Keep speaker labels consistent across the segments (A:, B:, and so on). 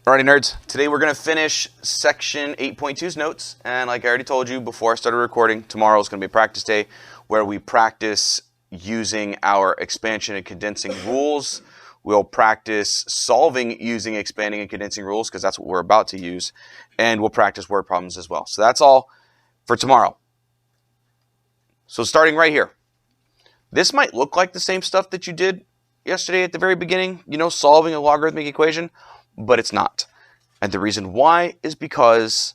A: Alrighty, nerds. Today we're going to finish section 8.2's notes. And like I already told you before I started recording, tomorrow is going to be a practice day where we practice using our expansion and condensing rules. We'll practice solving using expanding and condensing rules because that's what we're about to use. And we'll practice word problems as well. So that's all for tomorrow. So starting right here. This might look like the same stuff that you did yesterday at the very beginning, solving a logarithmic equation, but it's not. And the reason why is because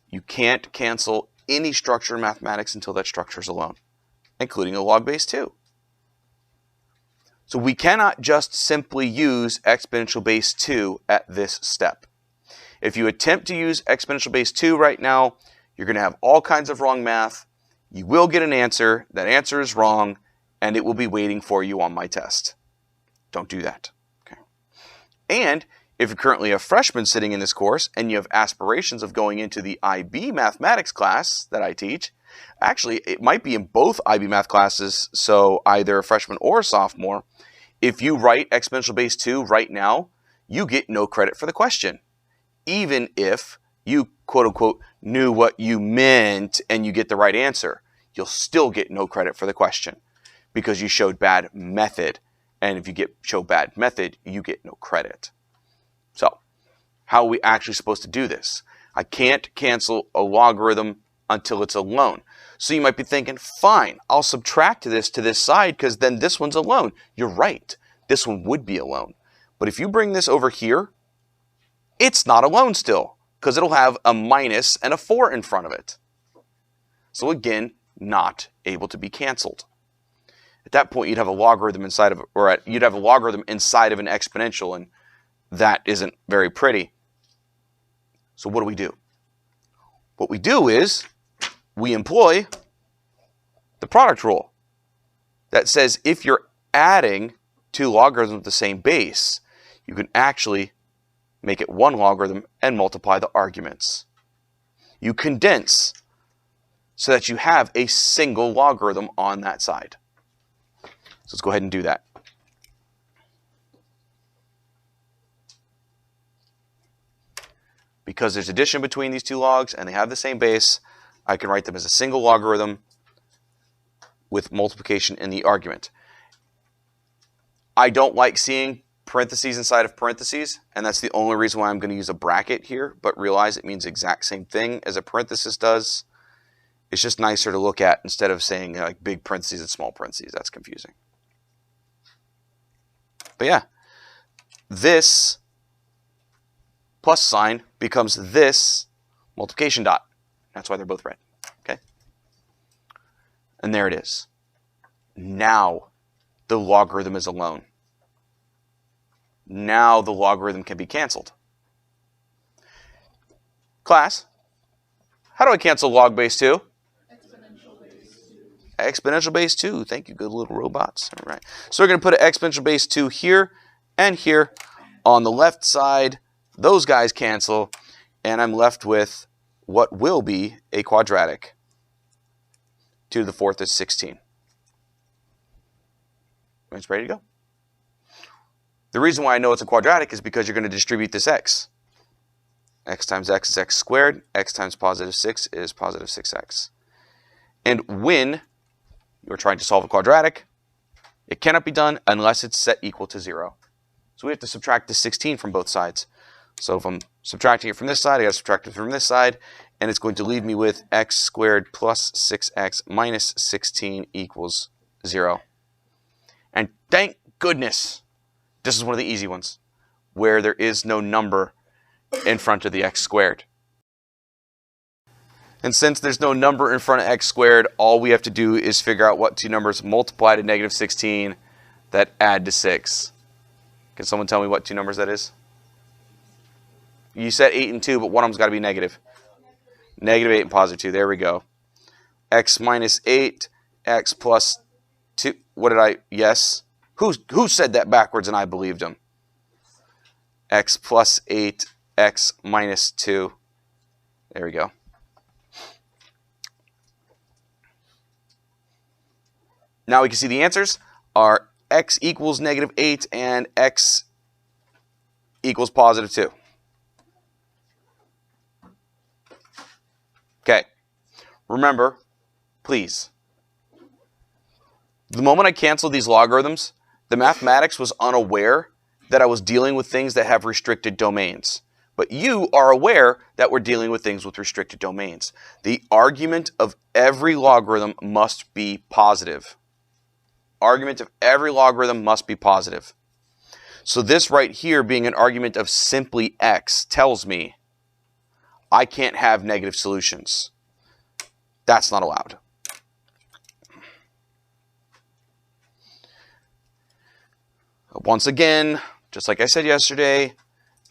A: you can't cancel any structure in mathematics until that structure is alone, including a log base 2. So we cannot just simply use exponential base 2 at this step. If you attempt to use exponential base 2 right now, you're going to have all kinds of wrong math. You will get an answer. That answer is wrong, and it will be waiting for you on my test. Don't do that. Okay. And if you're currently a freshman sitting in this course and you have aspirations of going into the IB mathematics class that I teach, actually it might be in both IB math classes, so either a freshman or a sophomore, if you write exponential base 2 right now, you get no credit for the question. Even if you quote unquote knew what you meant and you get the right answer, you'll still get no credit for the question because you showed bad method. And if you show bad method, you get no credit. So, how are we actually supposed to do this? I can't cancel a logarithm until it's alone. So you might be thinking, fine, I'll subtract this to this side because then this one's alone. You're right. This one would be alone. But if you bring this over here, it's not alone still because it'll have a minus and a 4 in front of it. So again, not able to be canceled. At that point, you'd have a logarithm inside of, you'd have a logarithm inside of an exponential, and that isn't very pretty. So what do? What we do is we employ the product rule that says if you're adding two logarithms with the same base, you can actually make it one logarithm and multiply the arguments. You condense so that you have a single logarithm on that side. So let's go ahead and do that. Because there's addition between these two logs and they have the same base, I can write them as a single logarithm with multiplication in the argument. I don't like seeing parentheses inside of parentheses, and that's the only reason why I'm going to use a bracket here, but realize it means the exact same thing as a parenthesis does. It's just nicer to look at instead of saying like big parentheses and small parentheses. That's confusing. But yeah, this plus sign becomes this multiplication dot. That's why they're both red. Okay? And there it is. Now the logarithm is alone. Now the logarithm can be canceled. Class, how do I cancel log base 2? Exponential base 2. Thank you, good little robots. All right. So we're going to put an exponential base 2 here and here. On the left side, those guys cancel, and I'm left with what will be a quadratic. 2 to the 4th is 16. It's ready to go. The reason why I know it's a quadratic is because you're going to distribute this x. X times x is x squared. X times positive 6 is positive 6x. And when you're trying to solve a quadratic, it cannot be done unless it's set equal to 0. So we have to subtract the 16 from both sides. So if I'm subtracting it from this side, I got to subtract it from this side, and it's going to leave me with x squared plus 6x minus 16 equals 0. And thank goodness, this is one of the easy ones, where there is no number in front of the x squared. And since there's no number in front of x squared, all we have to do is figure out what two numbers multiply to negative 16 that add to 6. Can someone tell me what two numbers that is? You said 8 and 2, but one of them's got to be negative. Negative 8 and positive 2. There we go. X minus 8, x plus 2. What did I? Yes. Who said that backwards and I believed him? X plus 8, x minus 2. There we go. Now we can see the answers are x equals negative 8 and x equals positive 2. Okay. Remember, please, the moment I canceled these logarithms, the mathematics was unaware that I was dealing with things that have restricted domains. But you are aware that we're dealing with things with restricted domains. The argument of every logarithm must be positive. Argument of every logarithm must be positive. So this right here being an argument of simply x tells me I can't have negative solutions. That's not allowed. Once again, just like I said yesterday,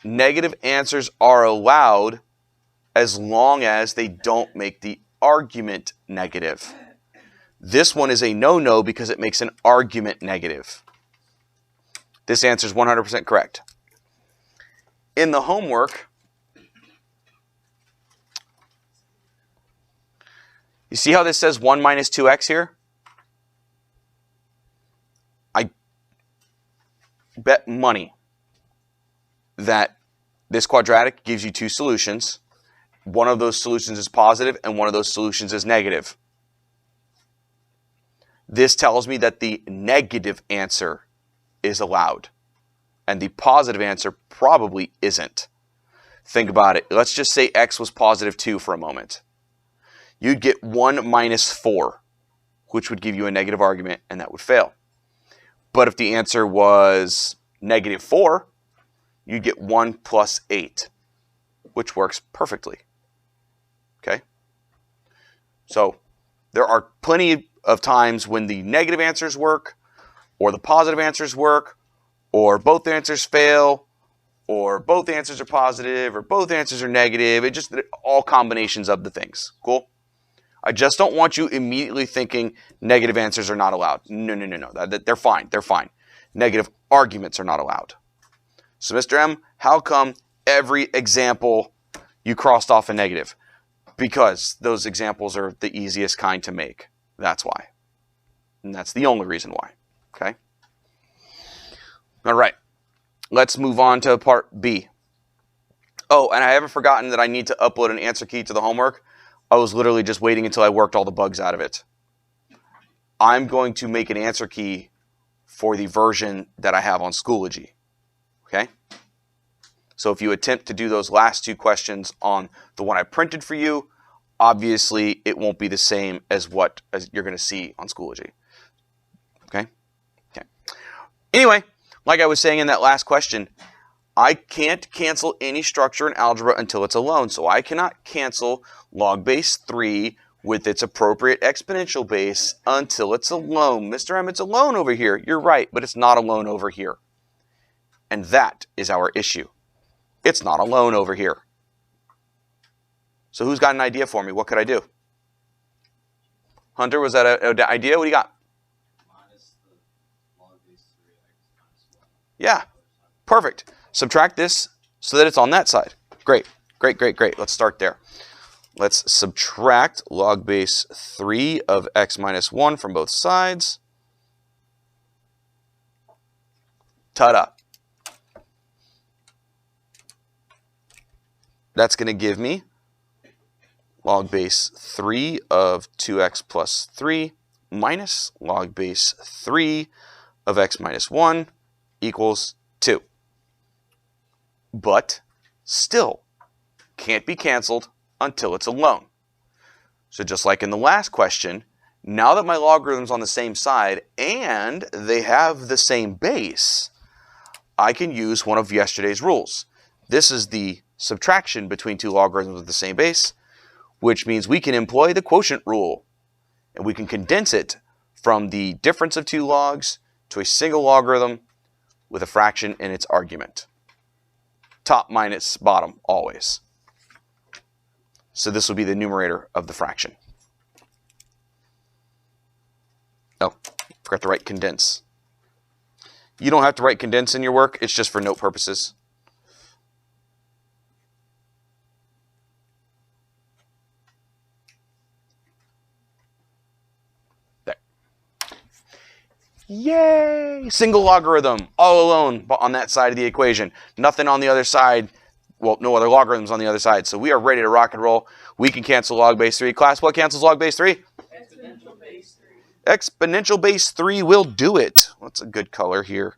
A: negative answers are allowed as long as they don't make the argument negative. This one is a no-no because it makes an argument negative. This answer is 100% correct. In the homework, you see how this says 1 minus 2x here? I bet money that this quadratic gives you two solutions. One of those solutions is positive and one of those solutions is negative. This tells me that the negative answer is allowed and the positive answer probably isn't. Think about it. Let's just say x was positive 2 for a moment. You'd get 1 minus 4, which would give you a negative argument, and that would fail. But if the answer was negative 4, you'd get 1 plus 8, which works perfectly. Okay? So there are plenty of times when the negative answers work, or the positive answers work, or both answers fail, or both answers are positive, or both answers are negative. It just all combinations of the things. Cool? I just don't want you immediately thinking negative answers are not allowed. No. They're fine. They're fine. Negative arguments are not allowed. So, Mr. M, how come every example you crossed off a negative? Because those examples are the easiest kind to make. That's why. And that's the only reason why. Okay? All right. Let's move on to part B. Oh, and I haven't forgotten that I need to upload an answer key to the homework. I was literally just waiting until I worked all the bugs out of it. I'm going to make an answer key for the version that I have on Schoology. Okay? So if you attempt to do those last two questions on the one I printed for you, obviously it won't be the same as what you're going to see on Schoology. Okay? Okay. Anyway, like I was saying in that last question, I can't cancel any structure in algebra until it's alone. So I cannot cancel log base 3 with its appropriate exponential base until it's alone. Mr. M, it's alone over here. You're right, but it's not alone over here. And that is our issue. It's not alone over here. So who's got an idea for me? What could I do? Hunter, was that an idea? What do you got?
B: Minus the log base 3x minus 1.
A: Yeah, perfect. Subtract this so that it's on that side. Great. Let's start there. Let's subtract log base 3 of x minus 1 from both sides. Ta-da. That's going to give me log base 3 of 2x plus 3 minus log base 3 of x minus 1 equals 2. But still can't be canceled until it's alone. So just like in the last question, now that my logarithm's on the same side and they have the same base, I can use one of yesterday's rules. This is the subtraction between two logarithms with the same base, which means we can employ the quotient rule, and we can condense it from the difference of two logs to a single logarithm with a fraction in its argument. Top minus bottom, always. So this will be the numerator of the fraction. Oh, forgot to write condense. You don't have to write condense in your work. It's just for note purposes. There. Yay! Single logarithm, all alone on that side of the equation. Nothing on the other side well, no other logarithms on the other side. So we are ready to rock and roll. We can cancel log base 3. Class, what cancels log base 3?
B: Exponential base 3.
A: Exponential base 3 will do it. What's a good color here?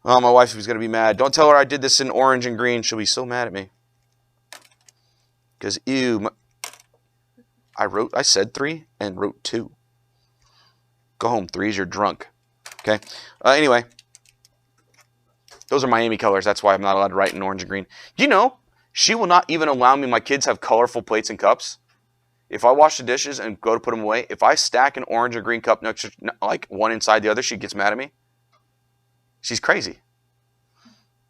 A: Oh, my wife is going to be mad. Don't tell her I did this in orange and green. She'll be so mad at me. Because, ew, I said 3 and wrote 2. Go home, 3s, you're drunk. Okay? Anyway, those are Miami colors. That's why I'm not allowed to write in orange and green. You know, she will not even allow me, my kids have colorful plates and cups. If I wash the dishes and go to put them away, if I stack an orange or green cup next to, like one inside the other, she gets mad at me. She's crazy.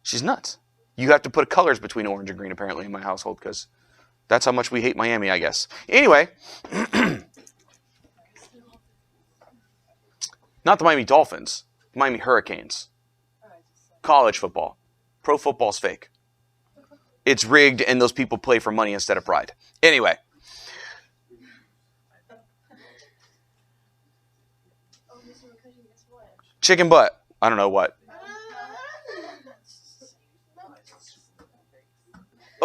A: She's nuts. You have to put colors between orange and green, apparently, in my household, because that's how much we hate Miami, I guess. Anyway, not the Miami Dolphins, the Miami Hurricanes. College football. Pro football's fake. It's rigged, and those people play for money instead of pride. Anyway. Chicken butt. I don't know what.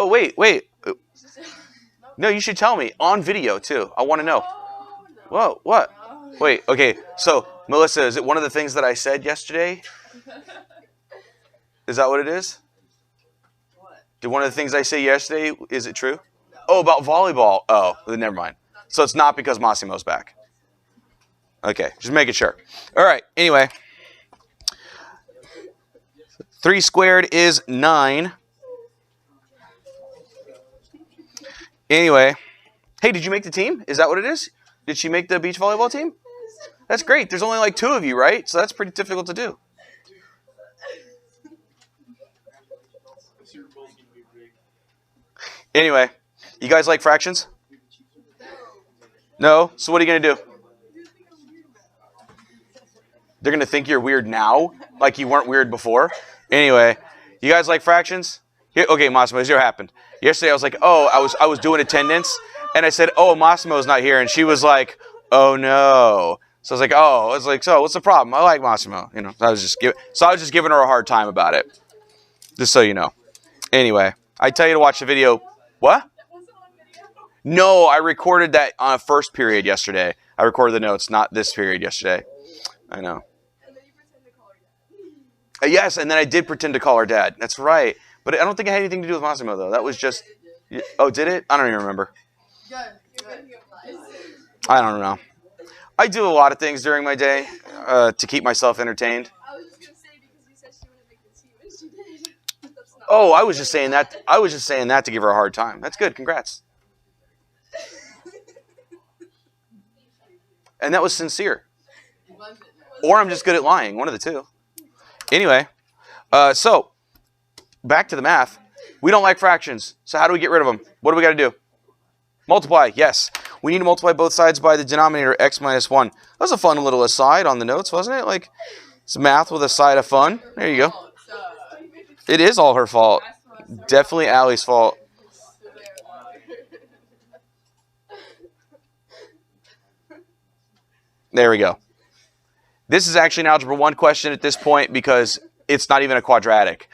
A: Oh, wait. No, you should tell me. On video, too. I want to know. Whoa, what? Wait, okay. So, Melissa, is it one of the things that I said yesterday? Is that what it is? Did one of the things I say yesterday, is it true? Oh, about volleyball. Oh, never mind. So it's not because Massimo's back. Okay, just making sure. All right, anyway. 3 squared is 9. Anyway. Hey, did you make the team? Is that what it is? Did she make the beach volleyball team? That's great. There's only like 2 of you, right? So that's pretty difficult to do. Anyway, you guys like fractions? No? So what are you going to do? They're going to think you're weird now, like you weren't weird before. Anyway, you guys like fractions? Here, okay, Massimo, here's what happened. Yesterday I was like, oh, I was doing attendance, and I said, oh, Massimo's not here, and she was like, oh no. So I was like, so what's the problem? I like Massimo, you know. So I was just giving her a hard time about it, just so you know. Anyway, I tell you to watch the video. What? No, I recorded that on a first period yesterday. I recorded the notes, not this period yesterday. I know.
C: And then you pretend to call her dad.
A: Yes, and then I did pretend to call her dad. That's right. But I don't think it had anything to do with Massimo, though. That was just... Oh, did it? I don't even remember. I don't know. I do a lot of things during my day to keep myself entertained.
C: I was just going to say because you said she wouldn't make the team, and she did. That's not
A: Oh, I was just saying that to give her a hard time. That's good. Congrats. And that was sincere. Or I'm just good at lying. One of the two. Anyway, so back to the math. We don't like fractions. So how do we get rid of them? What do we got to do? Multiply. Yes. We need to multiply both sides by the denominator x minus 1. That was a fun little aside on the notes, wasn't it? Like, it's math with a side of fun. There you go. It is all her fault. Definitely Allie's fault. There we go. This is actually an Algebra 1 question at this point because it's not even a quadratic.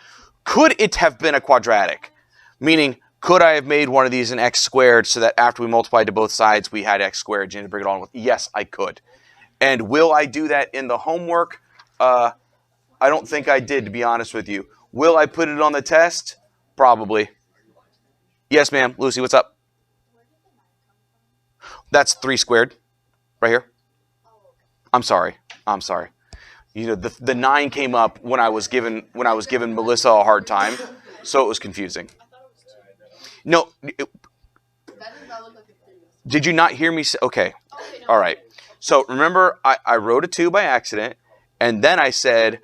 A: Could it have been a quadratic? Meaning, could I have made one of these an x squared so that after we multiplied to both sides, we had x squared? You need to bring it on with. Yes, I could. And will I do that in the homework? I don't think I did, to be honest with you. Will I put it on the test? Probably. Yes, ma'am. Lucy, what's up? That's 3 squared right here. I'm sorry. You know, the 9 came up when I was giving Melissa a hard time, so it was confusing. No, did you not hear me say? Okay, all right. So remember, I wrote a 2 by accident, and then I said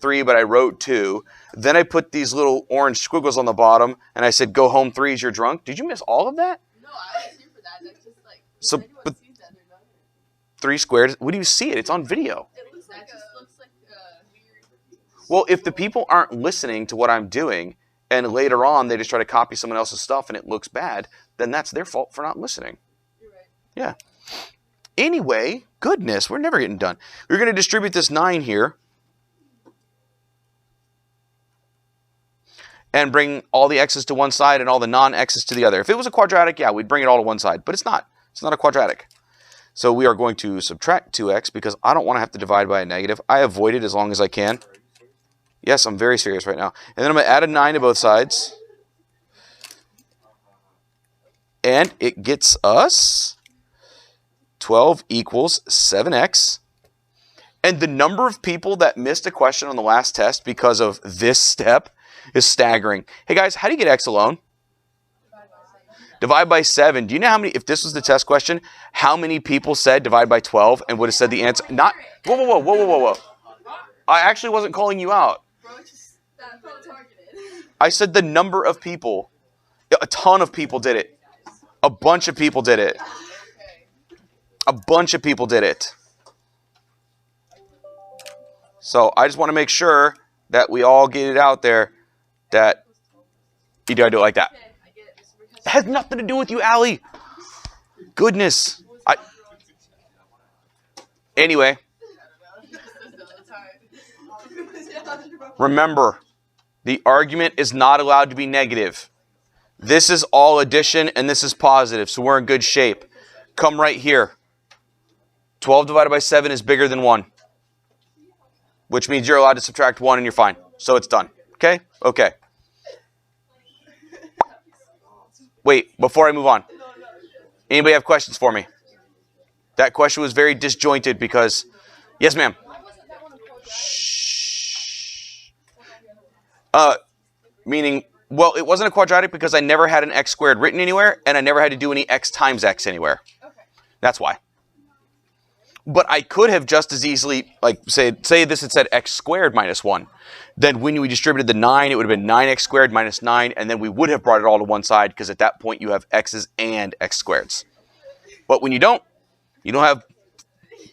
A: 3, but I wrote 2. Then I put these little orange squiggles on the bottom, and I said, "Go home, 3s, you're drunk." Did you miss all of that?
C: No, I was here for that. That's just like.
A: So, but 3 squared. What do you see it? It's on video.
C: It looks like weird.
A: Well, if the people aren't listening to what I'm doing, and later on they just try to copy someone else's stuff and it looks bad, then that's their fault for not listening.
C: You're right.
A: Yeah. Anyway, goodness, we're never getting done. We're going to distribute this 9 here. and bring all the x's to one side and all the non-x's to the other. If it was a quadratic, yeah, we'd bring it all to one side, but it's not. It's not a quadratic. So we are going to subtract 2x because I don't want to have to divide by a negative. I avoid it as long as I can. Yes, I'm very serious right now. And then I'm going to add a 9 to both sides. And it gets us 12 equals 7x. And the number of people that missed a question on the last test because of this step is staggering. Hey guys, how do you get x alone? Divide by 7. Do you know how many, if this was the test question, how many people said divide by 12 and would have said the answer? Not, whoa. I actually wasn't calling you out. I said the number of people. A ton of people did it. A bunch of people did it. A bunch of people did it. So I just want to make sure that we all get it out there that you gotta do it like that. It has nothing to do with you, Allie. Goodness. Anyway. Remember, the argument is not allowed to be negative. This is all addition and this is positive, so we're in good shape. Come right here. 12 divided by 7 is bigger than 1. Which means you're allowed to subtract 1 and you're fine. So it's done. Okay? Okay. Wait, before I move on. Anybody have questions for me? That question was very disjointed because... Yes, ma'am. Shh. Meaning, well, it wasn't a quadratic because I never had an x squared written anywhere and I never had to do any x times x anywhere. That's why. But I could have just as easily, like, say this had said x squared minus 1. Then when we distributed the 9, it would have been 9x squared minus 9, and then we would have brought it all to one side because at that point you have x's and x squareds. But when you don't have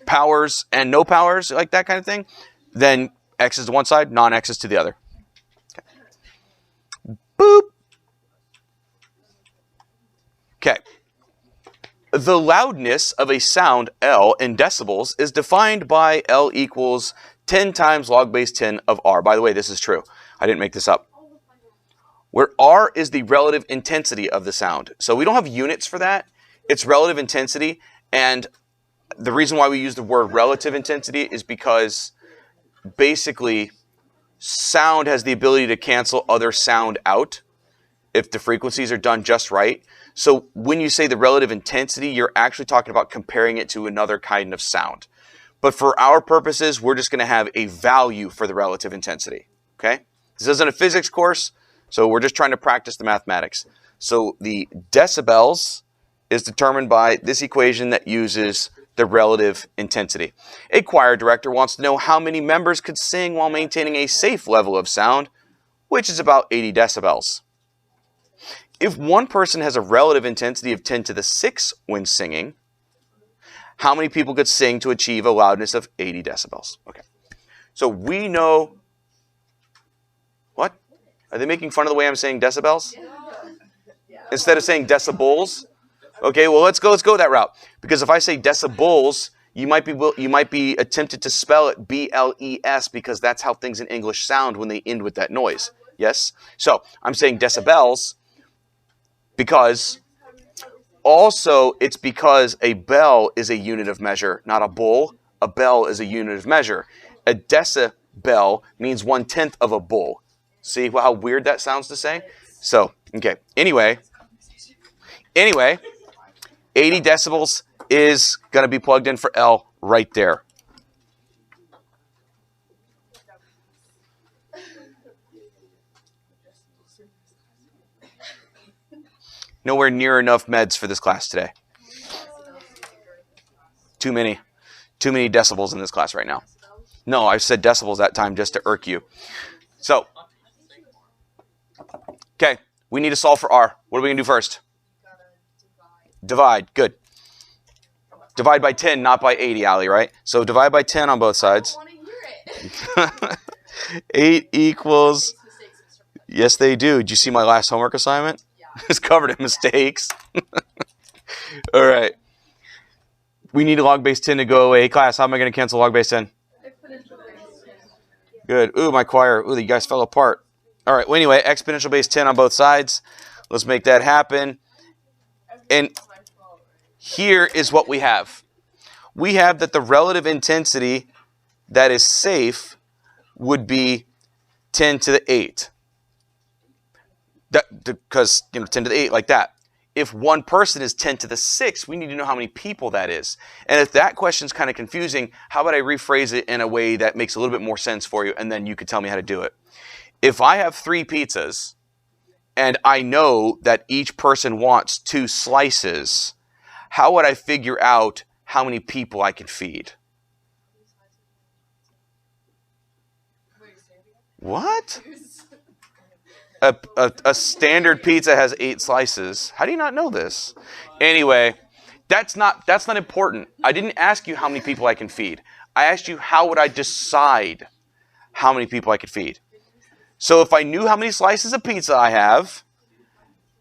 A: powers and no powers, like that kind of thing, then x is to one side, non-x is to the other. Okay. Boop. Okay. The loudness of a sound, L, in decibels is defined by L equals 10 times log base 10 of R. By the way, this is true. I didn't make this up. Where R is the relative intensity of the sound. So we don't have units for that. It's relative intensity. And the reason why we use the word relative intensity is because basically sound has the ability to cancel other sound out if the frequencies are done just right. So when you say the relative intensity, you're actually talking about comparing it to another kind of sound. But for our purposes, we're just going to have a value for the relative intensity. Okay? This isn't a physics course, so we're just trying to practice the mathematics. So the decibels is determined by this equation that uses the relative intensity. A choir director wants to know how many members could sing while maintaining a safe level of sound, which is about 80 decibels. If one person has a relative intensity of 10 to the 6 when singing, how many people could sing to achieve a loudness of 80 decibels? Okay. So we know... What? Are they making fun of the way I'm saying decibels? Instead of saying decibels? Okay, well, let's go that route. Because if I say decibels, you might be tempted to spell it B-L-E-S because that's how things in English sound when they end with that noise. Yes? So I'm saying decibels because... Also, it's because a bell is a unit of measure, not a bull. A bell is a unit of measure. A decibel means 1/10 of a bull. See how weird that sounds to say? So, okay. Anyway, 80 decibels is going to be plugged in for L right there. Nowhere near enough meds for this class today. Too many decibels in this class right now. No, I said decibels that time just to irk you. So, okay, we need to solve for R. What are we going to do first? Divide. Good. Divide by 10, not by 80, Allie, right? So divide by 10 on both sides. 8 equals... Yes, they do. Did you see my last homework assignment? It's covered in mistakes. All right. We need log base 10 to go away. Hey, class, how am I going to cancel log base 10? Good. Ooh, my choir. Ooh, you guys fell apart. All right, well, anyway, exponential base 10 on both sides. Let's make that happen. And here is what we have. We have that the relative intensity that is safe would be 10 to the 8. Because, 10 to the 8 like that. If one person is 10 to the 6, we need to know how many people that is. And if that question's kind of confusing, how about I rephrase it in a way that makes a little bit more sense for you, and then you could tell me how to do it. If I have 3 pizzas, and I know that each person wants 2 slices, how would I figure out how many people I can feed? What? A standard pizza has 8 slices. How do you not know this? Anyway, that's not important. I didn't ask you how many people I can feed. I asked you how would I decide how many people I could feed. So if I knew how many slices of pizza I have,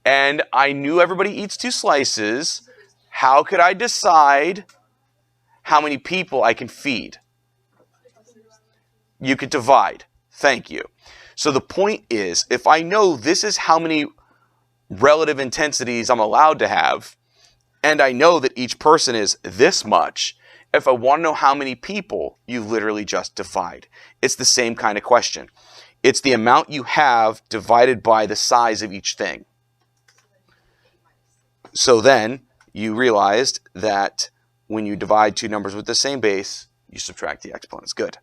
A: and I knew everybody eats 2 slices, how could I decide how many people I can feed? You could divide. Thank you. So the point is, if I know this is how many relative intensities I'm allowed to have, and I know that each person is this much, if I want to know how many people, you literally just divide. It's the same kind of question. It's the amount you have divided by the size of each thing. So then you realized that when you divide 2 numbers with the same base, you subtract the exponents. Good.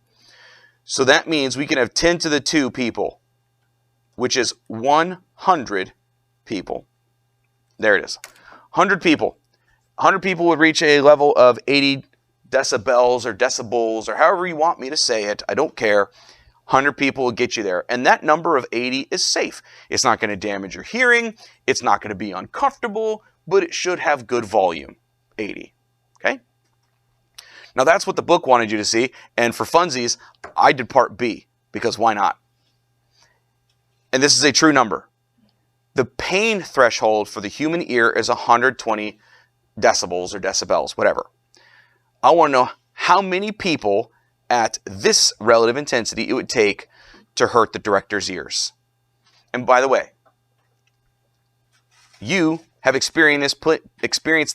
A: So that means we can have 10 to the 2 people, which is 100 people. There it is. 100 people. 100 people would reach a level of 80 decibels or decibels or however you want me to say it. I don't care. 100 people will get you there. And that number of 80 is safe. It's not going to damage your hearing. It's not going to be uncomfortable, but it should have good volume. 80. Okay? Now that's what the book wanted you to see. And for funsies, I did part B because why not? And this is a true number. The pain threshold for the human ear is 120 decibels or decibels, whatever. I want to know how many people at this relative intensity it would take to hurt the director's ears. And by the way, you have experienced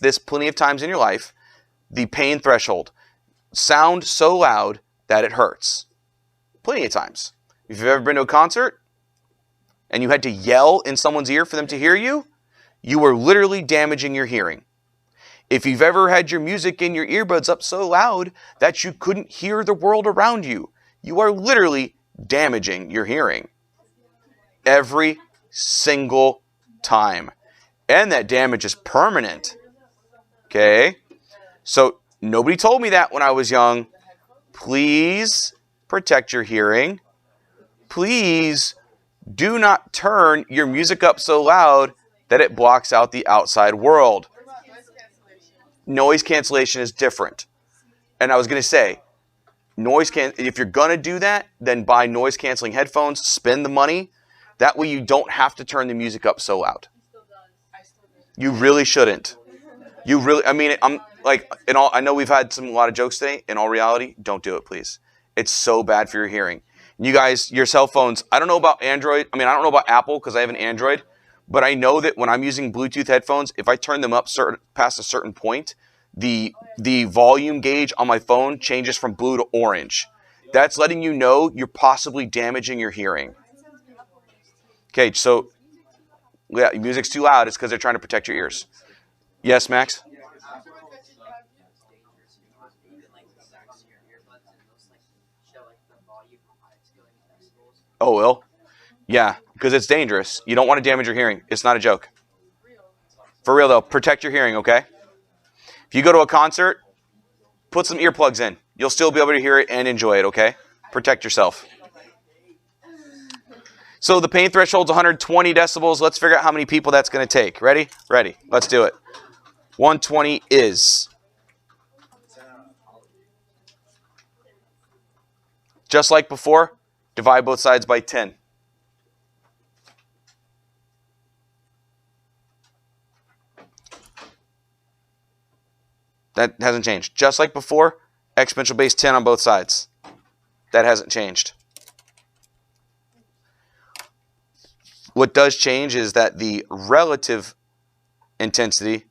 A: this plenty of times in your life, the pain threshold. Sound so loud that it hurts. Plenty of times. If you've ever been to a concert and you had to yell in someone's ear for them to hear you, you were literally damaging your hearing. If you've ever had your music in your earbuds up so loud that you couldn't hear the world around you, you are literally damaging your hearing. Every single time. And that damage is permanent. Okay? So nobody told me that when I was young. Please protect your hearing. Please do not turn your music up so loud that it blocks out the outside world. Noise cancellation is different. And I was going to say, if you're going to do that, then buy noise canceling headphones, spend the money. That way you don't have to turn the music up so loud. You really shouldn't. I know we've had a lot of jokes today. In all reality, don't do it, please. It's so bad for your hearing. You guys, your cell phones, I don't know about Android. I don't know about Apple because I have an Android. But I know that when I'm using Bluetooth headphones, if I turn them up past a certain point, the volume gauge on my phone changes from blue to orange. That's letting you know you're possibly damaging your hearing. Okay, so yeah, music's too loud. It's because they're trying to protect your ears. Yes, Max? Oh, well? Yeah, because it's dangerous. You don't want to damage your hearing. It's not a joke. For real, though, protect your hearing, okay? If you go to a concert, put some earplugs in. You'll still be able to hear it and enjoy it, okay? Protect yourself. So the pain threshold's 120 decibels. Let's figure out how many people that's going to take. Ready? Ready. Let's do it. 120 is. Just like before, divide both sides by 10. That hasn't changed. Just like before, exponential base 10 on both sides. That hasn't changed. What does change is that the relative intensity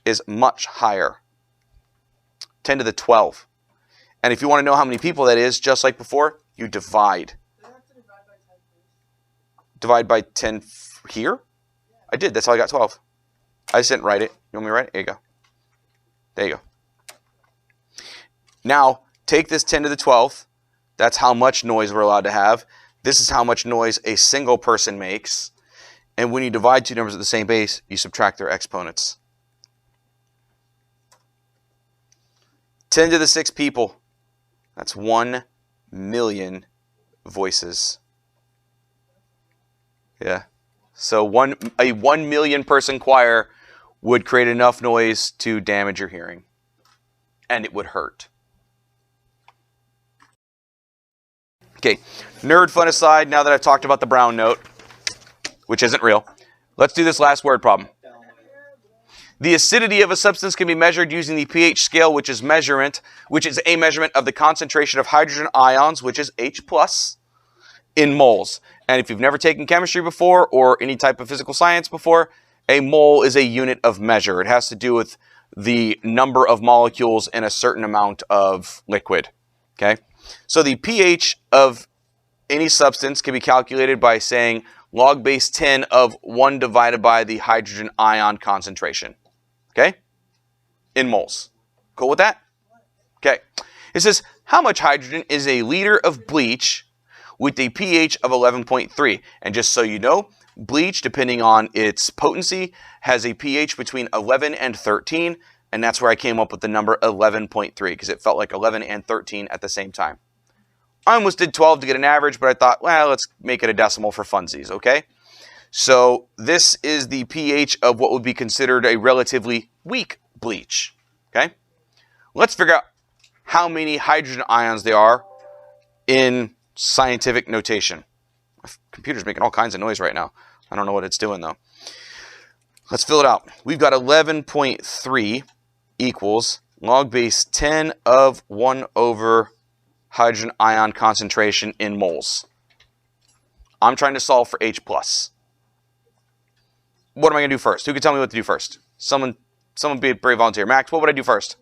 A: is much higher, 10 to the 12. And if you want to know how many people that is, just like before, you divide.
C: Do I have to divide by 10 first?
A: Divide by 10 here? I did. That's how I got 12. I just didn't write it. You want me to write it? There you go. There you go. Now, take this 10 to the 12th. That's how much noise we're allowed to have. This is how much noise a single person makes. And when you divide two numbers at the same base, you subtract their exponents. 10 to the 6th people. That's 1 million voices. Yeah. So a 1 million person choir would create enough noise to damage your hearing. And it would hurt. Okay, nerd fun aside, now that I've talked about the brown note, which isn't real, let's do this last word problem. The acidity of a substance can be measured using the pH scale, which is a measurement of the concentration of hydrogen ions, which is H+, in moles. And if you've never taken chemistry before or any type of physical science before, a mole is a unit of measure. It has to do with the number of molecules in a certain amount of liquid. Okay? So the pH of any substance can be calculated by saying log base 10 of 1 divided by the hydrogen ion concentration. Okay? In moles. Cool with that? Okay. It says, how much hydrogen is a liter of bleach with a pH of 11.3? And just so you know, bleach, depending on its potency, has a pH between 11 and 13. And that's where I came up with the number 11.3, because it felt like 11 and 13 at the same time. I almost did 12 to get an average, but I thought, well, let's make it a decimal for funsies, okay? So this is the pH of what would be considered a relatively weak bleach, okay? Let's figure out how many hydrogen ions there are in scientific notation. My computer's making all kinds of noise right now. I don't know what it's doing, though. Let's fill it out. We've got 11.3 equals log base 10 of 1 over hydrogen ion concentration in moles. I'm trying to solve for H+. What am I going to do first? Who can tell me what to do first? Someone be a brave volunteer. Max, what would I do first?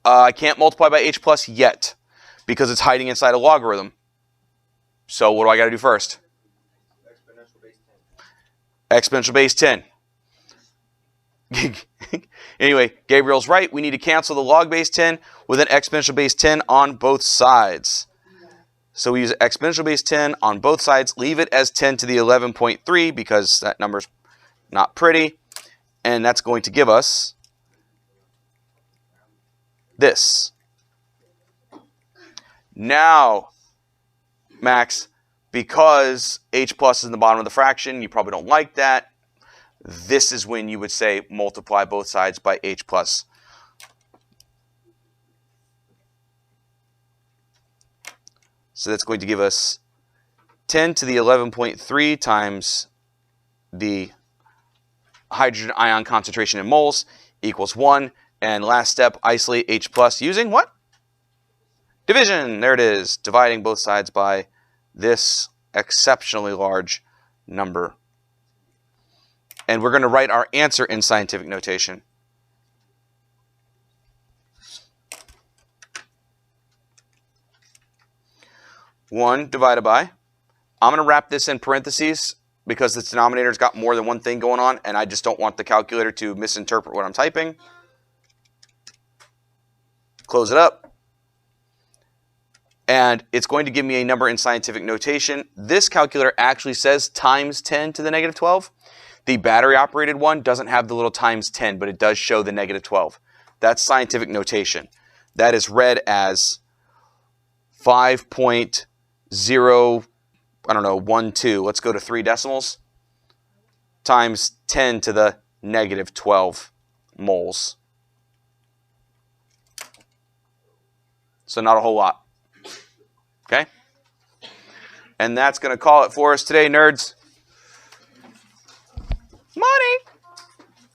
A: I can't multiply by H+ yet because it's hiding inside a logarithm. So what do I got to do first? Exponential base 10. Anyway, Gabriel's right. We need to cancel the log base 10 with an exponential base 10 on both sides. So we use exponential base 10 on both sides. Leave it as 10 to the 11.3 because that number's not pretty. And that's going to give us this. Now, Max, because H+ is in the bottom of the fraction, you probably don't like that. This is when you would say multiply both sides by H+. So that's going to give us 10 to the 11.3 times the hydrogen ion concentration in moles equals 1. And last step, isolate H+ using what? Division. There it is. Dividing both sides by this exceptionally large number. And we're going to write our answer in scientific notation. One divided by, I'm going to wrap this in parentheses because the denominator's got more than one thing going on, and I just don't want the calculator to misinterpret what I'm typing. Close it up. And it's going to give me a number in scientific notation. This calculator actually says times 10 to the negative 12. The battery-operated one doesn't have the little times 10, but it does show the negative 12. That's scientific notation. That is read as 5.0, I don't know, 12. Let's go to 3 decimals. Times 10 to the negative 12 moles. So not a whole lot. Okay? And that's going to call it for us today, nerds.